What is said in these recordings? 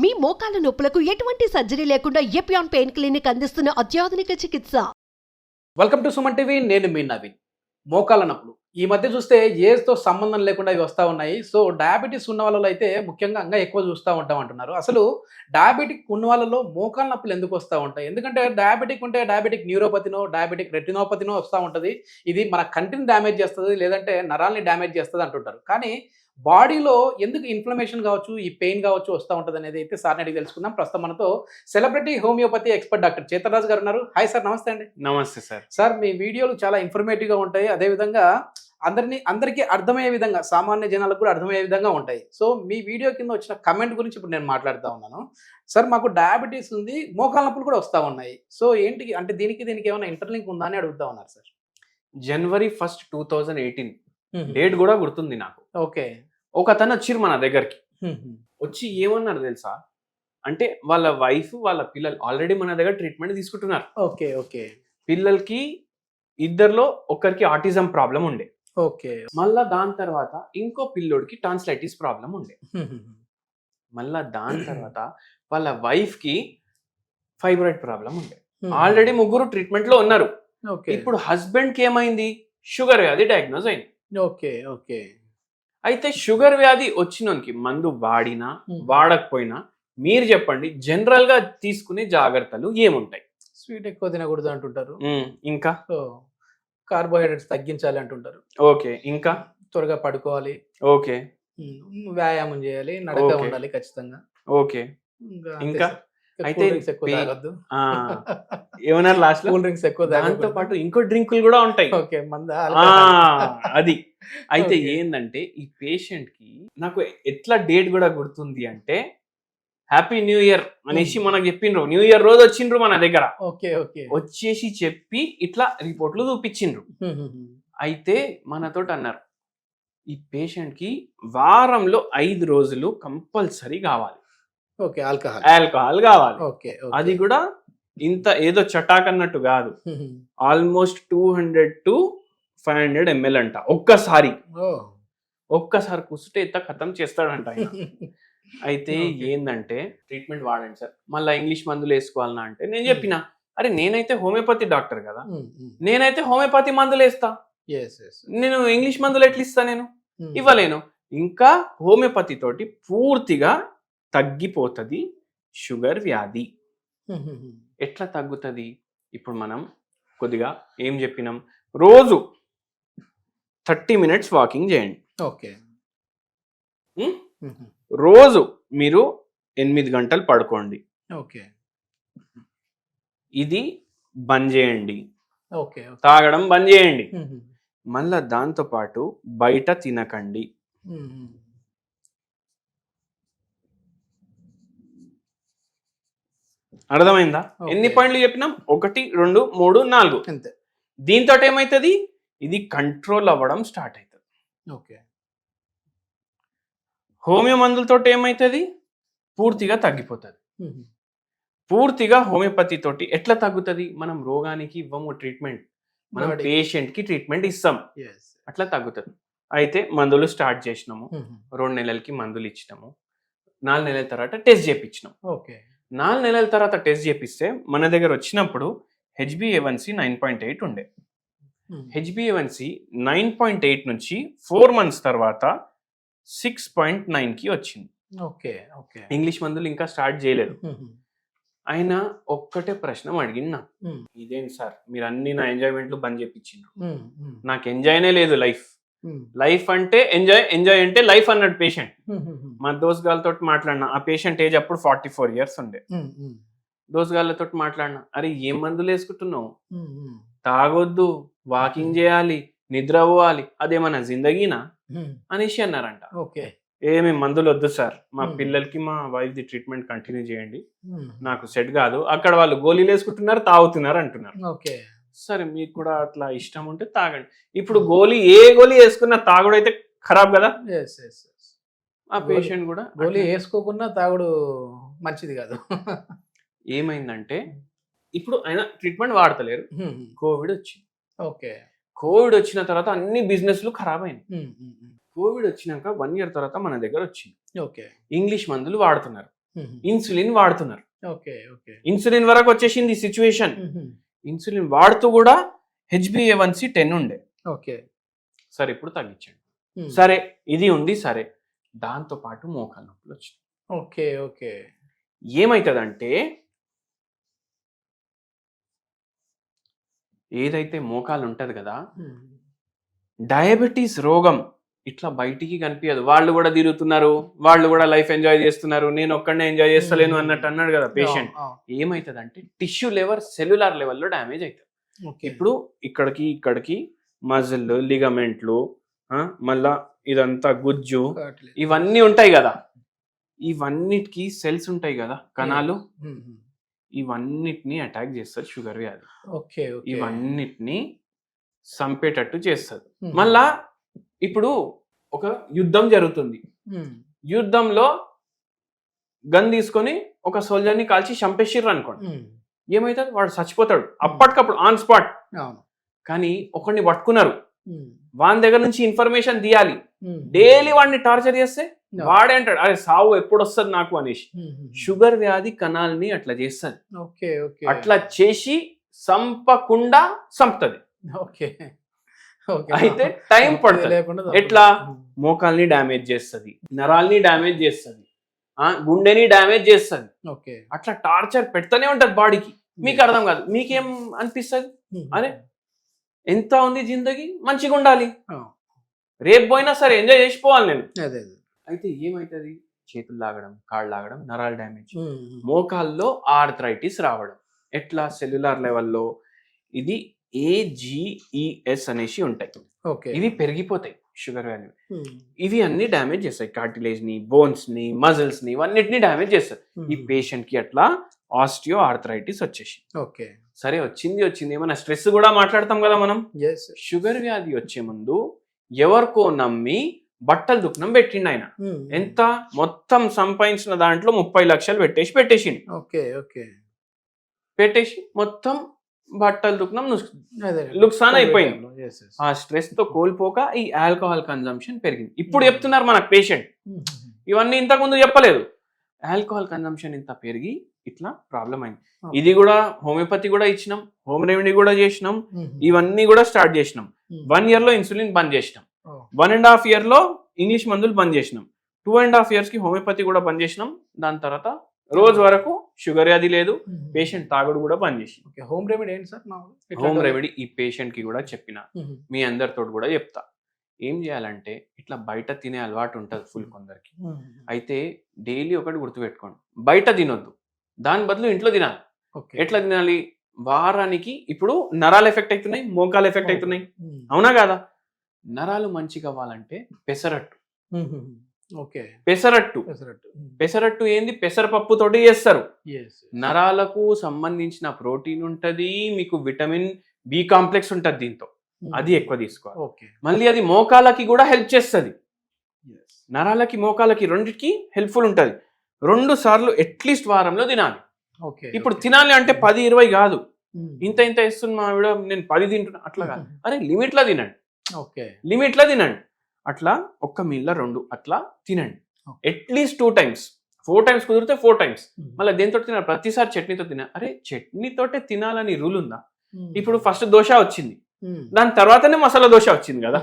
మీ మోకాల నొప్పులకు ఎటువంటి సర్జరీ లేకుండా ఎపియాన్ పెయిన్ క్లినిక్ అందిస్తున్న అత్యాధునిక చికిత్స. Welcome to Suman TV. నేను మీ నవీన్. మోకాళ్ళ నొప్పులు ఈ మధ్య చూస్తే ఏజ్తో సంబంధం లేకుండా ఇవి వస్తూ ఉన్నాయి. సో డయాబెటీస్ ఉన్న వాళ్ళలో అయితే ముఖ్యంగా ఇంకా ఎక్కువ చూస్తూ ఉంటాం అంటున్నారు. అసలు డయాబెటిక్ ఉన్న వాళ్ళలో మోకాళ్ళ నొప్పులు ఎందుకు వస్తూ ఉంటాయి? ఎందుకంటే డయాబెటిక్ ఉంటే డయాబెటిక్ న్యూరోపతినో డయాబెటిక్ రెటినోపతినో వస్తూ ఉంటుంది. ఇది మన కంటిని డ్యామేజ్ చేస్తుంది, లేదంటే నరాల్ని డ్యామేజ్ చేస్తుంది అంటుంటారు. కానీ బాడీలో ఎందుకు ఇన్ఫ్లమేషన్ కావచ్చు, ఈ పెయిన్ కావచ్చు వస్తూ ఉంటుంది అనేది అయితే సార్ని అడిగి తెలుసుకుందాం. ప్రస్తుతం మనతో celebrity homeopathy expert doctor Chetan గారు ఉన్నారు. హాయ్ సార్, నమస్తే అండి. నమస్తే సార్. సార్, మీ వీడియోలు చాలా ఇన్ఫర్మేటివ్గా ఉంటాయి. అదేవిధంగా అందరికీ అర్థమయ్యే విధంగా, సామాన్య జనాలకు కూడా అర్థమయ్యే విధంగా ఉంటాయి. సో మీ వీడియో కింద వచ్చిన కమెంట్ గురించి ఇప్పుడు నేను మాట్లాడుతూ ఉన్నాను. సార్, మాకు డయాబెటీస్ ఉంది, మోకాళ్ళ నొప్పులు కూడా వస్తూ ఉన్నాయి. సో ఏంటి అంటే దీనికి ఏమైనా ఇంటర్లింక్ ఉందా అని అడుగుతా ఉన్నారు సార్. January 1st, 2018 డేట్ కూడా గుర్తుంది నాకు. ఓకే. ఒక అతను వచ్చిర్రు మన దగ్గరికి. వచ్చి ఏమన్నారు తెలుసా? అంటే వాళ్ళ వైఫ్ వాళ్ళ పిల్లలు ఆల్రెడీ మన దగ్గర ట్రీట్మెంట్ తీసుకుంటున్నారు. Okay okay. పిల్లలకి ఇద్దరిలో ఒకరికి ఆటిజం ప్రాబ్లం ఉండే. ఓకే. మళ్ళా దాని తర్వాత ఇంకో పిల్లోడికి టాన్సిలైటిస్ ప్రాబ్లం ఉండే. మళ్ళా దాని తర్వాత వాళ్ళ వైఫ్ కి ఫైబ్రాయిడ్ ప్రాబ్లం ఉండే. ఆల్రెడీ ముగ్గురు ట్రీట్మెంట్ లో ఉన్నారు. ఇప్పుడు హస్బెండ్ కి ఏమైంది? షుగర్ వ్యాధి డయాగ్నోజ్ అయింది. Okay okay. అయితే షుగర్ వ్యాధి వచ్చినోనికి మందు వాడినా వాడకపోయినా మీరు చెప్పండి, జనరల్ గా తీసుకునే జాగ్రత్తలు ఏముంటాయి? స్వీట్ ఎక్కువ తినకూడదు అంటుంటారు. ఇంకా కార్బోహైడ్రేట్స్ తగ్గించాలి అంటుంటారు. ఓకే. ఇంకా త్వరగా పడుకోవాలి. ఓకే. వ్యాయామం చేయాలి, నడక ఉండాలి ఖచ్చితంగా. ఓకే. ఇంకా అయితే ఎక్కువ తాగొద్దు. ఏమన్నారు లాస్ట్ లో? కూల్ డ్రింక్స్ ఎక్కువ దాంతో పాటు ఇంకో డ్రింకులు కూడా ఉంటాయి. ఓకే. అది అయితే ఏందంటే ఈ పేషెంట్ కి నాకు ఎట్లా డేట్ కూడా గుర్తుంది అంటే హ్యాపీ న్యూ ఇయర్ అనేసి మనకు చెప్పిండ్రు. న్యూ ఇయర్ రోజు వచ్చిండ్రు మన దగ్గర. Okay okay. వచ్చేసి చెప్పి ఇట్లా రిపోర్ట్లు చూపించిండ్రు. అయితే మనతోటి అన్నారు, ఈ పేషెంట్ కి వారంలో 5 రోజులు కంపల్సరీ కావాలి. ఓకే. ఆల్కహాల్ కావాలి. ఓకే. అది కూడా ఇంత ఏదో చటాక్ అన్నట్టు కాదు, ఆల్మోస్ట్ 200 to 500 ml అంట. ఒక్కసారి కూర్చుంటే ఎంత ఖతం చేస్తాడంట ఆయన. అయితే ఏందంటే ట్రీట్మెంట్ వాడండి సార్, మళ్ళీ ఇంగ్లీష్ మందులు వేసుకోవాలన్నా అంటే నేను చెప్పిన, అరే నేనైతే హోమియోపతి డాక్టర్ కదా, నేనైతే హోమియోపతి మందులు వేస్తా, నేను ఇంగ్లీష్ మందులు ఎట్లా ఇస్తా? నేను ఇవ్వలేను. ఇంకా హోమియోపతి తోటి పూర్తిగా తగ్గిపోతుంది షుగర్ వ్యాధి. ఎట్లా తగ్గుతుంది? ఇప్పుడు మనం కొద్దిగా ఏం చెప్పినాం, రోజు 30 minutes వాకింగ్ చేయండి. ఓకే. రోజు మీరు 8 గంటలు పడుకోండి. ఓకే. ఇది బంద్ చేయండి. ఓకే. తాగడం బంద్ చేయండి. మళ్ళా దాంతో పాటు బయట తినకండి. అర్థమైందా? ఎన్ని పాయింట్లు చెప్పినాం? 1, 2, 3, 4 అంతే. దీంతో ఏమైతుంది? ఇది కంట్రోల్ అవ్వడం స్టార్ట్ అవుతుంది. ఓకే. హోమియో మందులతో ఏమైతుంది? పూర్తిగా తగ్గిపోతుంది. పూర్తిగా హోమియోపతి తోటి ఎట్లా తగ్గుతుంది? మనం రోగానికి ఇవ్వము ట్రీట్మెంట్, మనం పేషెంట్ కి ట్రీట్మెంట్ ఇస్తాం, అట్లా తగ్గుతుంది. అయితే మందులు స్టార్ట్ చేసినాము, 2 నెలలకి మందులు ఇచ్చినాము, 4 నెలల తర్వాత టెస్ట్ చేయించినాము. ఓకే. 4 నెలల తర్వాత టెస్ట్ చేపిస్తే మన దగ్గర వచ్చినప్పుడు HbA1c 9.8 ఉండే. HbA1c 9.8 నుంచి 4 months తర్వాత 6.9కి వచ్చింది. Okay okay. ఇంగ్లీష్ మందులు ఇంకా స్టార్ట్ చేయలేదు. ఆయన ఒక్కటే ప్రశ్న అడిగిన, ఇదేంటి సార్ మీరు అన్ని నా ఎంజాయ్మెంట్లు బంద్ చేపించిండ్రు, నాకు ఎంజాయ్నే లేదు. లైఫ్ అంటే ఎంజాయ్ అంటే లైఫ్ అన్నాడు పేషెంట్. మా దోస్గాళ్ళతో మాట్లాడినా, ఆ పేషెంట్ ఏజ్ అప్పుడు 44 years ఉండే. దోస్గాళ్ళతో మాట్లాడినా, అరే ఏం మందులు వేసుకుంటున్నావు, తాగొద్దు, వాకింగ్ చేయాలి, నిద్ర పోవాలి, అదేమన్నా జిందగీనా అనేసి అన్నారంట. ఓకే. ఏమి మందులు వద్దు సార్, మా పిల్లలకి మా వైఫ్ ది ట్రీట్మెంట్ కంటిన్యూ చేయండి, నాకు సెట్ కాదు, అక్కడ వాళ్ళు గోళీలు వేసుకుంటున్నారు, తాగుతున్నారు అంటున్నారు. ఓకే. సరే మీకు కూడా అట్లా ఇష్టం ఉంటే తాగండి. ఇప్పుడు ఏ గోళీ వేసుకున్నా తాగుడు అయితే ఖరాబ్ కదా. ఆ పేషెంట్ కూడా గోళీ వేసుకోకుండా తాగుడు మంచిది కాదు. ఏమైందంటే ఇప్పుడు ఆయన ట్రీట్మెంట్ వాడతలేరు, కోవిడ్ వచ్చింది. ఓకే. కోవిడ్ వచ్చిన తర్వాత అన్ని బిజినెస్లు ఖరాబ్ అయినాయి. కోవిడ్ వచ్చినాక 1 year తర్వాత మన దగ్గర వచ్చింది. ఓకే. ఇంగ్లీష్ మందులు వాడుతున్నారు. ఇన్సులిన్ వాడుతున్నారు. ఓకే ఓకే ఇన్సులిన్ వరకు వచ్చేసింది సిచ్యువేషన్. ఇన్సులిన్ వాడుతూ కూడా HbA1c 10 ఉండే. ఓకే సరే ఇప్పుడు తగ్గించండి. సరే ఇది ఉంది. సరే దాంతో పాటు మోకాలు నొప్పులు వచ్చింది. ఓకే ఓకే ఏమైతుందంటే ఏదైతే మోకాలు ఉంటది కదా, డయాబెటీస్ రోగం ఇట్లా బయటికి కనిపించదు. వాళ్ళు కూడా తిరుగుతున్నారు, వాళ్ళు కూడా లైఫ్ ఎంజాయ్ చేస్తున్నారు, నేను ఒక్కడనే ఎంజాయ్ చేస్తలేను అన్నట్టు అన్నాడు కదా పేషెంట్. ఏమైతుందంటే టిష్యూ లెవెల్, సెల్యులార్ లెవెల్లో డ్యామేజ్ అవుతుంది. ఇప్పుడు ఇక్కడికి మజిల్, లిగమెంట్లు, మళ్ళా ఇదంతా గుజ్జు, ఇవన్నీ ఉంటాయి కదా, ఇవన్నిటికి సెల్స్ ఉంటాయి కదా, కణాలు, ఇవన్నిటిని అటాక్ చేస్తుంది షుగర్ వ్యాధి. ఇవన్నిటిని చంపేటట్టు చేస్తుంది. మళ్ళా ఇప్పుడు ఒక యుద్ధం జరుగుతుంది. యుద్ధంలో గన్ తీసుకొని ఒక సోల్జర్ని కాల్చి చంపేసిర్రు అనుకోండి, ఏమైతుంది, వాడు చచ్చిపోతాడు అప్పటికప్పుడు ఆన్ స్పాట్. కానీ ఒకరిని పట్టుకున్నారు, వాని దగ్గర నుంచి ఇన్ఫర్మేషన్ తీయాలి. డైలీ వాడిని టార్చర్ చేస్తే వాడే అంటాడు, అరే సావు ఎప్పుడు వస్తుంది నాకు అనేసి. షుగర్ వ్యాధి కణాలని అట్లా చేస్తుంది. అట్లా చేసి చంపకుండా చంపుతుంది. అయితే టైం పడుతుంది. ఎట్లా, మోకాల్ని డ్యామేజ్ చేస్తుంది, నరాల్ని డ్యామేజ్ చేస్తుంది, గుండెని డ్యామేజ్ చేస్తుంది. అట్లా టార్చర్ పెడతానే ఉంటది బాడీకి. మీకు అర్థం కాదు. మీకేం అనిపిస్తుంది, అరే ఎంత ఉంది జిందగీ, మంచిగా ఉండాలి, రేపు పోయినా సరే ఎంజాయ్ చేసిపోవాలి నేను. అయితే ఏమైతుంది, చేతులు లాగడం, కాళ్ళు లాగడం, నరాలు డ్యామేజ్, మోకాల్లో ఆర్థరైటిస్ రావడం. ఎట్లా, సెల్యులార్ లెవెల్లో ఇది AGES అనేసి ఉంటాయి. ఇవి పెరిగిపోతాయి షుగర్ వ్యాల్యూ. ఇవి అన్ని డ్యామేజ్ చేస్తాయి కార్టిలేజ్ ని, బోన్స్ ని, మజిల్స్ ని, ఇవన్నిటిని డ్యామేజ్ చేస్తాయి. ఈ పేషెంట్ కి అట్లా ఆస్టియో ఆర్థరైటిస్ వచ్చేసి. సరే వచ్చింది ఏమన్నా స్ట్రెస్ కూడా మాట్లాడతాం కదా మనం. షుగర్ వ్యాధి వచ్చే ముందు ఎవరికో నమ్మి బట్టలు దుకాణం పెట్టిండు ఆయన. ఎంత, మొత్తం సంపాదించిన దాంట్లో 30 లక్షలు పెట్టేసిండు. పెట్టేసి మొత్తం బట్టలు దుకాణం లుక్సాన్ అయిపోయింది. ఆ స్ట్రెస్ తో కోల్పోక ఈ ఆల్కహాల్ కన్జంప్షన్ పెరిగింది. ఇప్పుడు చెప్తున్నారు మనకు పేషెంట్, ఇవన్నీ ఇంతకు ముందు చెప్పలేదు. ఆల్కహాల్ కన్జంప్షన్ ఇంత పెరిగి ఇట్లా ప్రాబ్లం అయింది. ఇది కూడా హోమియోపతి కూడా ఇచ్చినాం, హోమ్ రెమెడీ కూడా చేసినాం, ఇవన్నీ కూడా స్టార్ట్ చేసినాం. 1 year లో ఇన్సులిన్ బంద్ చేసినాం, 1.5 year లో ఇంగ్లీష్ మందులు బంద్ చేసినాం, 2.5 years కి హోమియోపతి కూడా బంద్ చేసినాం. దాని తర్వాత రోజు వరకు షుగర్ వ్యాధి లేదు, పేషెంట్ తాగుడు కూడా బంద్ చేసి. హోమ్ రెమెడీ ఏంటి సార్? హోమ్ రెమెడీ ఈ పేషెంట్ కి కూడా చెప్పిన, మీ అందరితో కూడా చెప్తా. ఏం చేయాలంటే, ఇట్లా బయట తినే అలవాటు ఉంటుంది ఫుల్ కొందరికి. అయితే డైలీ ఒకటి గుర్తుపెట్టుకోండి, బయట తినొద్దు, దాని బదులు ఇంట్లో తినాలి. ఎట్లా తినాలి, వారానికి, ఇప్పుడు నరాలు ఎఫెక్ట్ అవుతున్నాయి, మోకాలు ఎఫెక్ట్ అవుతున్నాయి, అవునా కాదా? నరాలు మంచిగా అవ్వాలంటే పెసరట్టు. పెసరట్టు ఏంది, పెసరపప్పు తోటి చేస్తారు. నరాలకు సంబంధించిన ప్రోటీన్ ఉంటది, మీకు విటమిన్ B కాంప్లెక్స్ ఉంటది దీంతో, అది ఎక్కువ తీసుకోవాలి. మళ్ళీ అది మోకాలకి కూడా హెల్ప్ చేస్తుంది. నరాలకి, మోకాలకి రెండిటికి హెల్ప్ఫుల్ ఉంటది. 2 సార్లు అట్లీస్ట్ వారంలో తినాలి. ఇప్పుడు తినాలి అంటే 10-20 కాదు, ఇంత ఇస్తున్నా నేను 10 తింటున్నా అట్లా కాదు. అరే లిమిట్ లో తినండి, అట్లా ఒక్క మీల్ 2 అట్లా తినండి. అట్లీస్ట్ 2 times, 4 times కుదిరితే 4 times. మళ్ళీ దేంతో తినాలి, ప్రతిసారి చట్నీతో తినాలి. అరే చట్నీతోటే తినాలని రూల్ ఉందా? ఇప్పుడు ఫస్ట్ దోశ వచ్చింది, దాని తర్వాతనే మసాలా దోశ వచ్చింది కదా,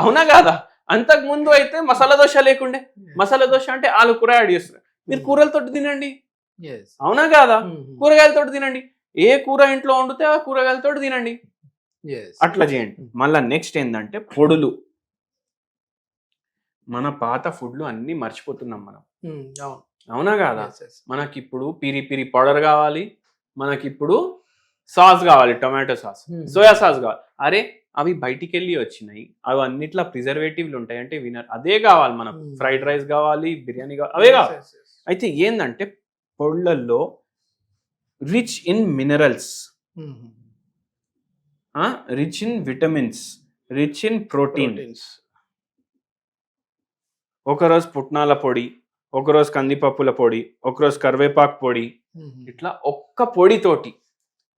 అవునా కాదా? అంతకు ముందు అయితే మసాలా దోశ లేకుండే. మసాలా దోశ అంటే ఆలు కూర యాడ్ చేస్తారు, మీరు కూరలతో తినండి, అవునా కాదా? కూరగాయలతో తినండి, ఏ కూర ఇంట్లో వండితే ఆ కూరగాయలతో తినండి, అట్లా చేయండి. మళ్ళా నెక్స్ట్ ఏంటంటే పొడులు. మన పాత ఫుడ్లు అన్ని మర్చిపోతున్నాం మనం, అవునా కాదా? మనకిప్పుడు పిరి పౌడర్ కావాలి, మనకిప్పుడు సాస్ కావాలి, టొమాటో సాస్, సోయా సాస్ కావాలి. అరే అవి బయటికి వెళ్ళి వచ్చినాయి, అవి అన్నిట్లా ప్రిజర్వేటివ్లు ఉంటాయి అంటే వినర్. అదే కావాలి మనకు, ఫ్రైడ్ రైస్ కావాలి, బిర్యానీ కావాలి, అవే కావాలి. అయితే ఏంటంటే పొళ్ళల్లో rich in minerals, rich in vitamins, rich in protein. ఒకరోజు పుట్నాల పొడి, ఒకరోజు కందిపప్పుల పొడి, ఒకరోజు కరివేపాకు పొడి, ఇట్లా ఒక్క పొడితోటి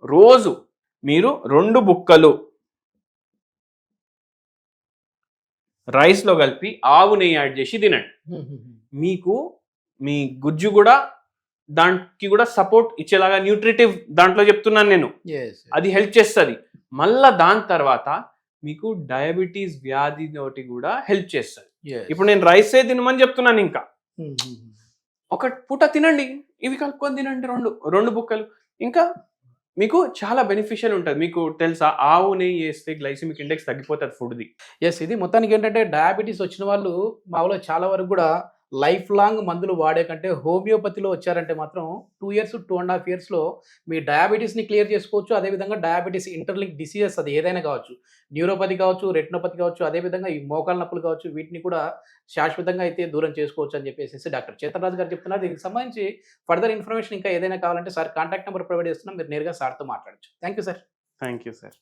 రోజు మీరు 2 బుక్కలు రైస్లో కలిపి ఆవు నెయ్యి యాడ్ చేసి తినండి. మీకు మీ గుజ్జు కూడా దానికి కూడా సపోర్ట్ ఇచ్చేలాగా న్యూట్రిటివ్ దాంట్లో చెప్తున్నాను నేను, అది హెల్ప్ చేస్తుంది. మళ్ళా దాని తర్వాత మీకు డయాబెటీస్ వ్యాధి తోటి కూడా హెల్ప్ చేస్తుంది. ఇప్పుడు నేను రైసే తినమని చెప్తున్నాను, ఇంకా ఒక పూట తినండి, ఇవి కలుపుకొని తినండి, రెండు బుక్కలు, ఇంకా మీకు చాలా బెనిఫిషియల్ ఉంటుంది. మీకు తెలుసా, ఆవు నెయ్యి వేస్తే గ్లైసిమిక్ ఇండెక్స్ తగ్గిపోతుంది ఫుడ్ది. ఇది మొత్తానికి ఏంటంటే డయాబెటీస్ వచ్చిన వాళ్ళు మామూలుగా చాలా వరకు కూడా లైఫ్ లాంగ్ మందులు వాడే కంటే హోమియోపతిలో వచ్చారంటే మాత్రం 2 years 2.5 yearsలో మీ డయాబెటీస్ని క్లియర్ చేసుకోవచ్చు. అదేవిధంగా డయాబెటీస్ ఇంటర్లింక్ డిసీజెస్ అది ఏదైనా కావచ్చు, న్యూరోపతి కావచ్చు, రెటినోపతి కావచ్చు, అదేవిధంగా ఈ మోకాల నొప్పులు కావచ్చు, వీటిని కూడా శాశ్వతంగా అయితే దూరం చేసుకోవచ్చు అని చెప్పేసి డాక్టర్ చేతన్ రాజు గారు చెప్తున్నారు. దీనికి సంబంధించి ఫర్దర్ ఇన్ఫర్మేషన్ ఇంకా ఏదైనా కావాలంటే సార్ కాంటాక్ట్ నెంబర్ ప్రొవైడ్ చేస్తున్నాం, మీరు నేరుగా సార్తో మాట్లాడచ్చు. Thank you sir. Thank you sir.